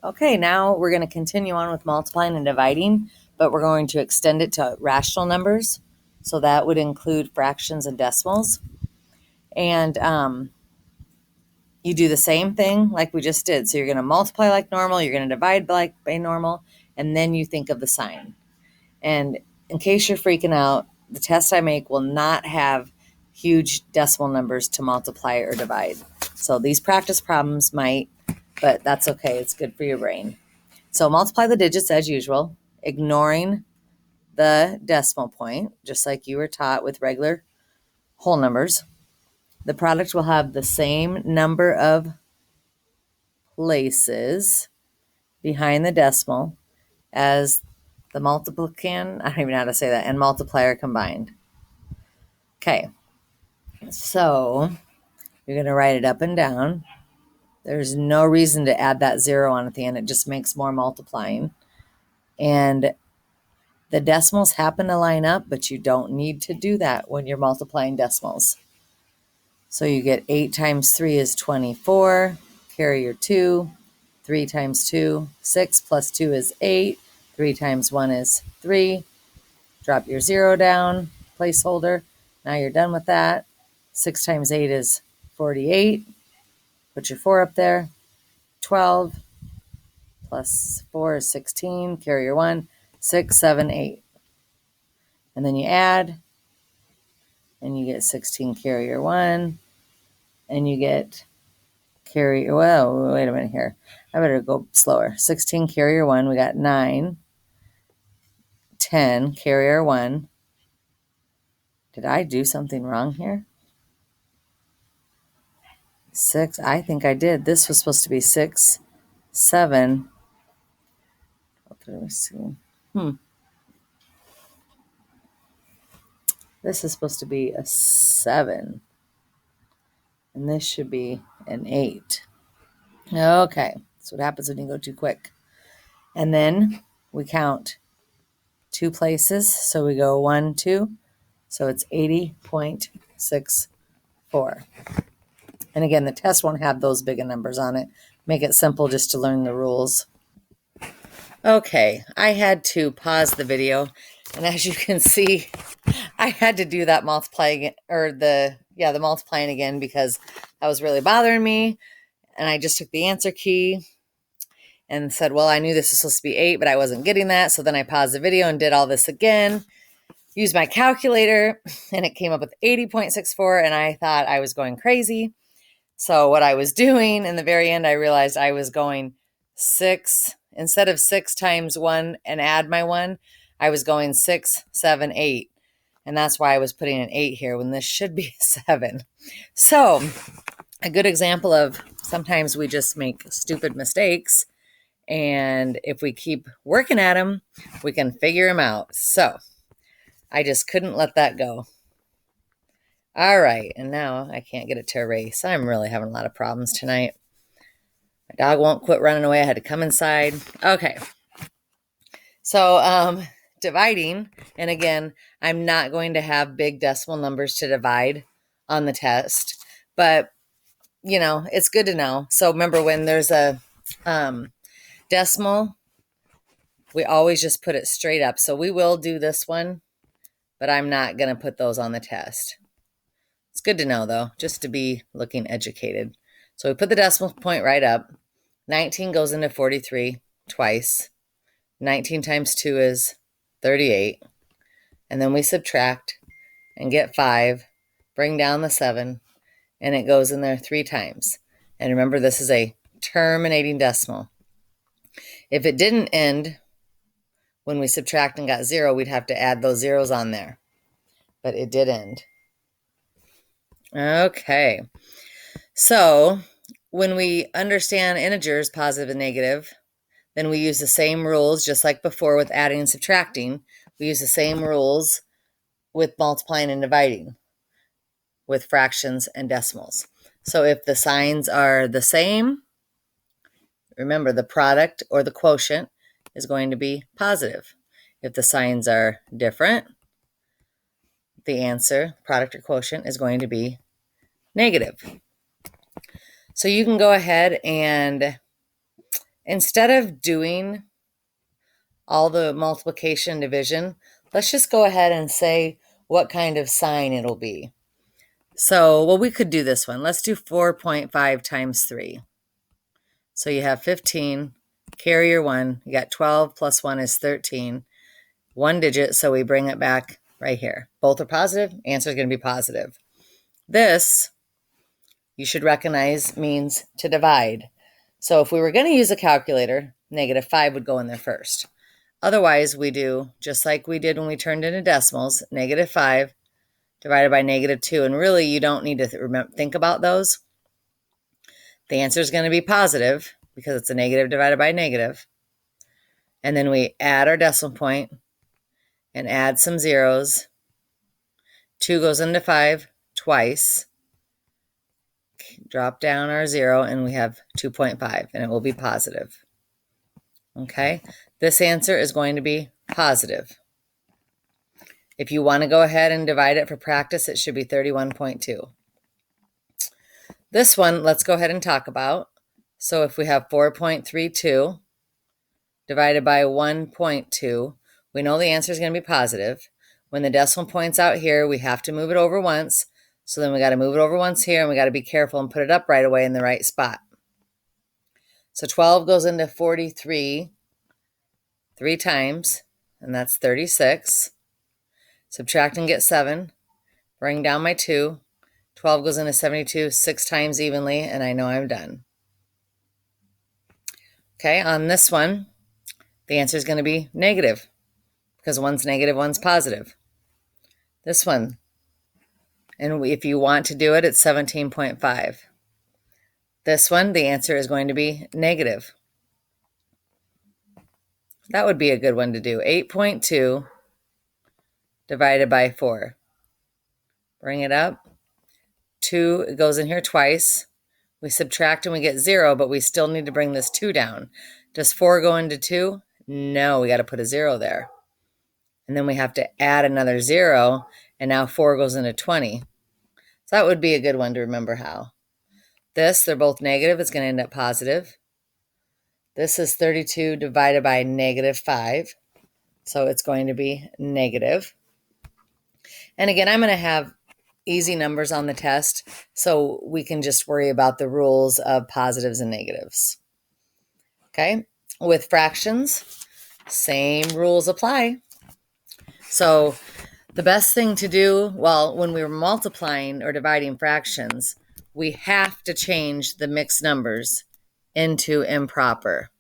Okay, now we're going to continue on with multiplying and dividing, but we're going to extend it to rational numbers. So that would include fractions and decimals. And you do the same thing like we just did. So you're going to multiply like normal, you're going to divide like by normal, and then you think of the sign. And in case you're freaking out, the test I make will not have huge decimal numbers to multiply or divide. So these practice problems might, but that's okay. It's good for your brain. So multiply the digits as usual, ignoring the decimal point, just like you were taught with regular whole numbers. The product will have the same number of places behind the decimal as the multiplicand, I don't even know how to say that, and multiplier combined. Okay, so you're going to write it up and down. There's no reason to add that 0 on at the end. It just makes more multiplying. And the decimals happen to line up, but you don't need to do that when you're multiplying decimals. So you get 8 times 3 is 24, carry your 2, 3 times 2, 6 plus 2 is 8, 3 times 1 is 3, drop your 0 down, placeholder, now you're done with that. 6 times 8 is 48, put your 4 up there, 12 plus 4 is 16, carry your 1, 6, 7, 8. And then you add, and you get 16 carry your 1, and you get carry, well, wait a minute here. I better go slower. 16 carrier 1, we got 9, 10 carrier 1. Did I do something wrong here? 6, I think I did. This was supposed to be 6, 7. Let me see. This is supposed to be a 7. And this should be an 8. Okay, that's what happens when you go too quick. And then we count 2 places. So we go 1, 2. So it's 80.64. And again, the test won't have those big numbers on it. Make it simple just to learn the rules. Okay, I had to pause the video. And as you can see, I had to do that multiplying, or the multiplying again, because that was really bothering me. And I just took the answer key and said, well, I knew this was supposed to be 8, but I wasn't getting that. So then I paused the video and did all this again. Used my calculator, and it came up with 80.64, and I thought I was going crazy. So what I was doing in the very end, I realized I was going 6, instead of 6 times 1 and add my 1, I was going 6, 7, 8. And that's why I was putting an 8 here when this should be a 7. So a good example of sometimes we just make stupid mistakes. And if we keep working at them, we can figure them out. So I just couldn't let that go. All right, and now I can't get it to erase. I'm really having a lot of problems tonight. My dog won't quit running away. I had to come inside. Okay. So dividing, and again, I'm not going to have big decimal numbers to divide on the test, but you know, it's good to know. So remember, when there's a decimal, we always just put it straight up. So we will do this one, but I'm not going to put those on the test. It's good to know, though, just to be looking educated. So we put the decimal point right up. 19 goes into 43 twice. 19 times 2 is 38. And then we subtract and get 5, bring down the 7, and it goes in there 3 times. And remember, this is a terminating decimal. If it didn't end when we subtract and got 0, we'd have to add those zeros on there. But it did end. Okay, so when we understand integers, positive and negative, then we use the same rules, just like before with adding and subtracting. We use the same rules with multiplying and dividing, with fractions and decimals. So if the signs are the same, remember the product or the quotient is going to be positive. If the signs are different, the answer, product or quotient, is going to be negative. So you can go ahead and instead of doing all the multiplication and division, let's just go ahead and say what kind of sign it'll be. So, well, we could do this one. Let's do 4.5 times 3. So you have 15, carry your 1. You got 12 plus 1 is 13. One digit, so we bring it back right here. Both are positive. Answer is going to be positive. This, you should recognize, means to divide. So if we were going to use a calculator, -5 would go in there first. Otherwise, we do just like we did when we turned into decimals, -5 divided by -2. And really, you don't need to think about those. The answer is going to be positive because it's a negative divided by a negative. And then we add our decimal point and add some zeros. 2 goes into 5 twice. Drop down our 0, and we have 2.5, and it will be positive. Okay, this answer is going to be positive. If you want to go ahead and divide it for practice, it should be 31.2. This one, let's go ahead and talk about. So if we have 4.32 divided by 1.2, we know the answer is going to be positive. When the decimal point's out here, we have to move it over once. So then we got to move it over once here, and we got to be careful and put it up right away in the right spot. So 12 goes into 43 3 times, and that's 36. Subtract and get 7. Bring down my 2. 12 goes into 72 6 times evenly, and I know I'm done. Okay, on this one, the answer is going to be negative because one's negative, one's positive. This one, and if you want to do it, it's 17.5. This one, the answer is going to be negative. That would be a good one to do. 8.2 divided by 4. Bring it up. 2 goes in here twice. We subtract and we get 0, but we still need to bring this 2 down. Does 4 go into 2? No, we got to put a 0 there. And then we have to add another 0, and now 4 goes into 20. So that would be a good one to remember how. This, they're both negative. It's going to end up positive. This is 32 divided by -5. So it's going to be negative. And again, I'm going to have easy numbers on the test, so we can just worry about the rules of positives and negatives. Okay, with fractions, same rules apply. So the best thing to do, well, when we were multiplying or dividing fractions, we have to change the mixed numbers into improper.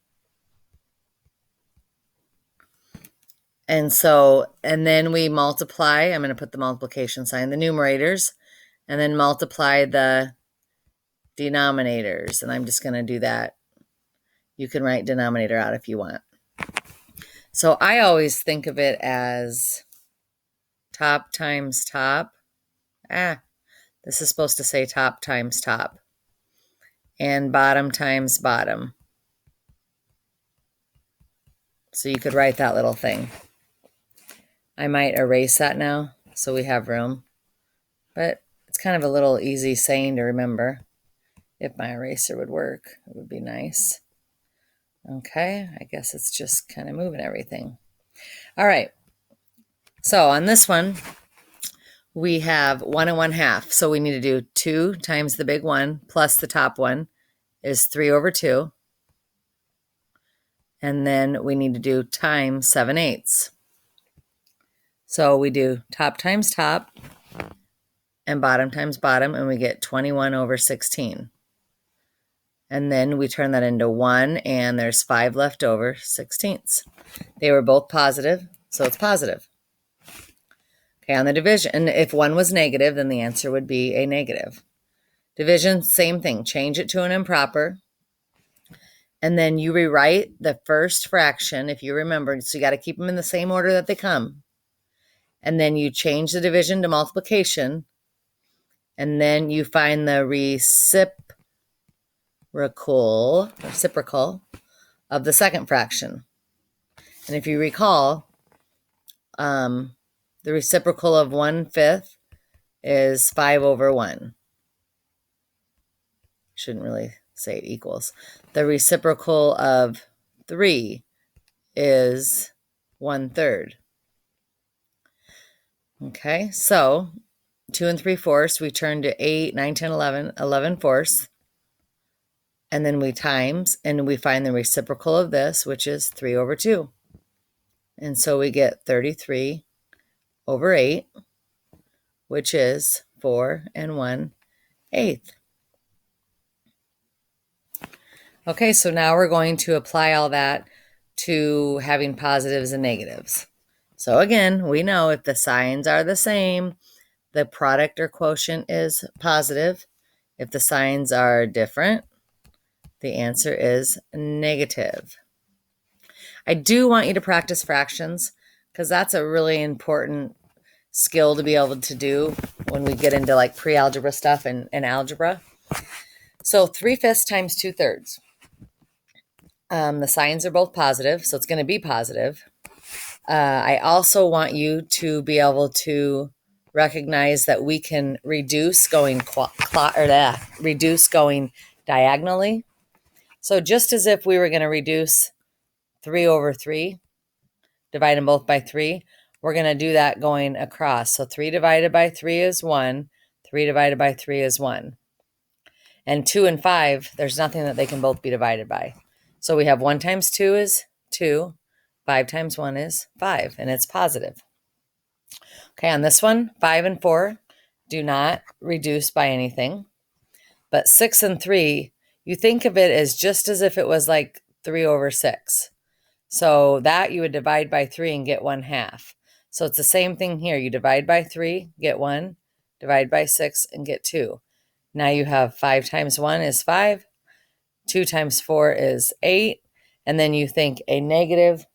And then we multiply. I'm going to put the multiplication sign, the numerators, and then multiply the denominators. And I'm just going to do that. You can write denominator out if you want. So I always think of it as top times top. This is supposed to say top times top. And bottom times bottom. So you could write that little thing. I might erase that now so we have room. But it's kind of a little easy saying to remember. If my eraser would work, it would be nice. Okay, I guess it's just kind of moving everything. All right. So on this one, we have 1 and 1/2. So we need to do 2 times the big 1 plus the top one is 3/2. And then we need to do times 7/8. So we do top times top and bottom times bottom, and we get 21/16. And then we turn that into 1, and there's 5 left over, 16ths. They were both positive, so it's positive. Okay, on the division, if 1 was negative, then the answer would be a negative. Division, same thing. Change it to an improper. And then you rewrite the first fraction, if you remember. So you got to keep them in the same order that they come. And then you change the division to multiplication. And then you find the reciprocal of the second fraction. And if you recall, the reciprocal of 1/5 is 5/1. Shouldn't really say it equals. The reciprocal of 3 is 1/3. Okay, so 2 3/4, we turn to 8, 9, 10, 11, 11/4. And then we times, and we find the reciprocal of this, which is 3/2. And so we get 33/8, which is 4 1/8. Okay, so now we're going to apply all that to having positives and negatives. So again, we know if the signs are the same, the product or quotient is positive. If the signs are different, the answer is negative. I do want you to practice fractions because that's a really important skill to be able to do when we get into like pre-algebra stuff and algebra. So 3/5 times 2/3. The signs are both positive, so it's going to be positive. I also want you to be able to recognize that we can reduce going reduce going diagonally. So just as if we were going to reduce 3/3, divide them both by 3, we're going to do that going across. So 3 divided by 3 is 1. 3 divided by 3 is 1. And 2 and 5, there's nothing that they can both be divided by. So we have 1 times 2 is 2. 5 times 1 is 5, and it's positive. Okay, on this one, 5 and 4 do not reduce by anything. But 6 and 3, you think of it as just as if it was like 3/6. So that you would divide by 3 and get 1/2. So it's the same thing here. You divide by 3, get 1. Divide by 6 and get 2. Now you have 5 times 1 is 5. 2 times 4 is 8. And then you think a negative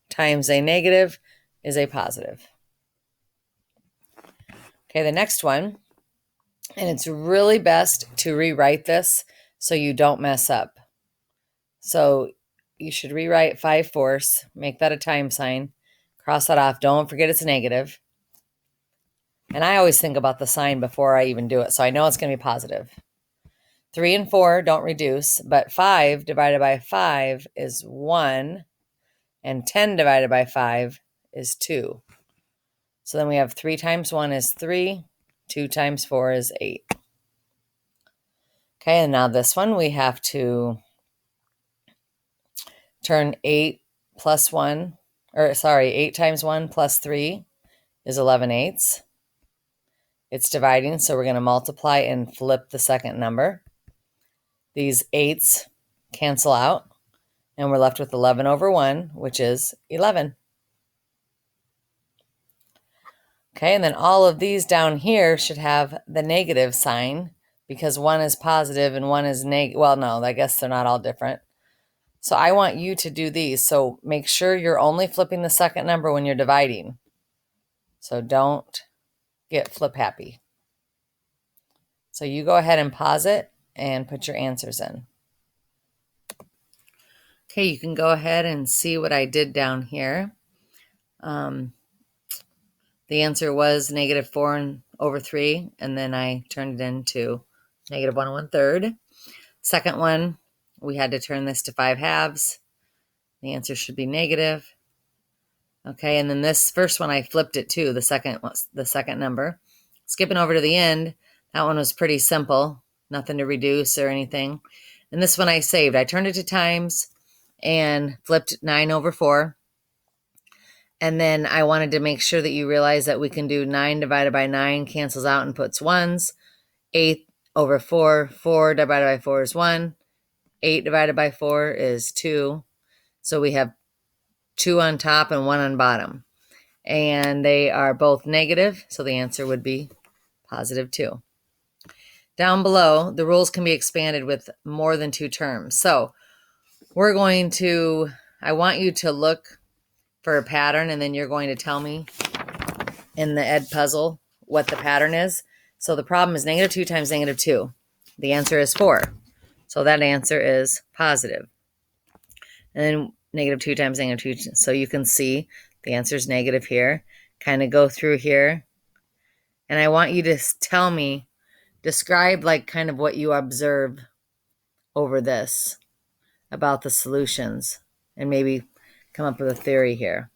times a negative is a positive. Okay, the next one, and it's really best to rewrite this so you don't mess up. So you should rewrite 5/4, make that a time sign, cross that off. Don't forget it's negative. And I always think about the sign before I even do it, so I know it's going to be positive. 3 and 4 don't reduce, but 5 divided by 5 is 1, and 10 divided by 5 is 2. So then we have 3 times 1 is 3, 2 times 4 is 8. Okay, and now this one we have to turn 8 plus 1, 8 times 1 plus 3 is 11/8. It's dividing, so we're going to multiply and flip the second number. These 8s cancel out, and we're left with 11/1, which is 11. Okay, and then all of these down here should have the negative sign because one is positive and one is negative. Well, no, I guess they're not all different. So I want you to do these. So make sure you're only flipping the second number when you're dividing. So don't get flip happy. So you go ahead and pause it and put your answers in. Okay, you can go ahead and see what I did down here. The answer was -4/3, and then I turned it into -1 1/3. Second one, we had to turn this to 5/2. The answer should be negative. Okay, and then this first one I flipped it too, the second number. Skipping over to the end, that one was pretty simple, nothing to reduce or anything. And this one I saved. I turned it to times and flipped 9/4. And then I wanted to make sure that you realize that we can do 9 divided by 9 cancels out and puts ones. 8/4, 4 divided by 4 is 1. 8 divided by 4 is 2. So we have 2 on top and 1 on bottom. And they are both negative, so the answer would be +2. Down below, the rules can be expanded with more than 2 terms. So I want you to look for a pattern, and then you're going to tell me in the Edpuzzle what the pattern is. So the problem is -2 times -2. The answer is 4. So that answer is positive. And then -2 times -2. So you can see the answer is negative here. Kind of go through here. And I want you to tell me, describe like kind of what you observe over this about the solutions and maybe come up with a theory here.